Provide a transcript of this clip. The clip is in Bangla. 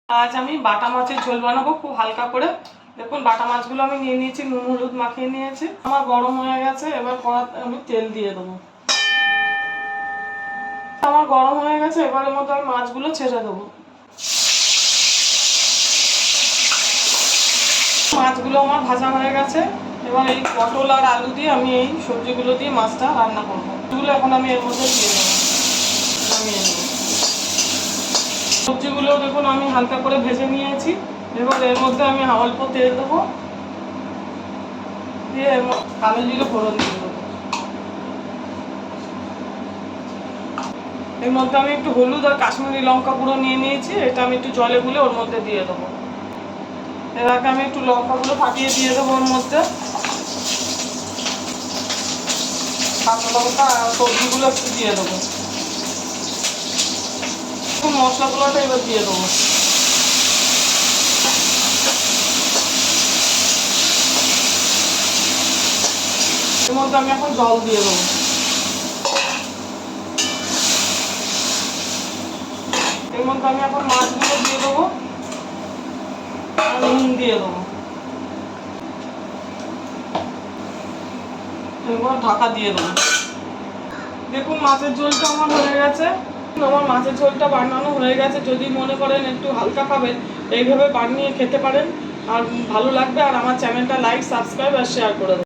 আজ আমি বাটা মাছের ঝোল বানাবো খুব হালকা করে। দেখুন বাটা মাছগুলো আমি নিয়ে নিয়েছি, নুন হলুদ মাখিয়ে নিয়েছি। আমার গরম হয়ে গেছে, এবার কড়াতে আমি তেল দিয়ে দেবো। আমার গরম হয়ে গেছে, এবারের মতো আমি মাছগুলো ছেড়ে দেবো। মাছগুলো আমার ভাজা হয়ে গেছে। এবার এই পটল আর আলু দিয়ে আমি এই সবজিগুলো দিয়ে মাছটা রান্না করবো। এগুলো এখন আমি এর মধ্যে দিয়ে দেবো, নামিয়ে নেবো। সবজিগুলো দেখুন আমি হালকা করে ভেজে নিয়েছি। এবার এর মধ্যে আমি অল্প তেল দেবো, দিয়ে কালো জিরে ফোড়ন দিয়ে দেবো। এর মধ্যে আমি একটু হলুদ আর কাশ্মীরি লঙ্কা গুঁড়ো নিয়ে নিয়েছি, এটা আমি একটু জলে গুলে ওর মধ্যে দিয়ে দেবো। এর আগে আমি একটু লঙ্কাগুলো ফাটিয়ে দিয়ে দেবো ওর মধ্যে। কাঁচা লঙ্কা আর সবজিগুলো একটু দিয়ে দেবো। মশলাগুলোটা এবার দিয়ে দেবো। এর মধ্যে আমি এখন জল দিয়ে দেবো। এর মধ্যে আমি এখন মাছগুলো দিয়ে দেবো আর নুন দিয়ে দেবো। এবার ঢাকা দিয়ে দেবো। দেখুন মাছের ঝোলটা আমার হয়ে গেছে। আমার মাছের ঝোলটা বানানো হয়ে গেছে। যদি মনে করেন একটু হালকা খাবেন, এইভাবে বানিয়ে খেতে পারেন, আর ভালো লাগবে। আর আমার চ্যানেলটা লাইক, সাবস্ক্রাইব আর শেয়ার করে দেবেন।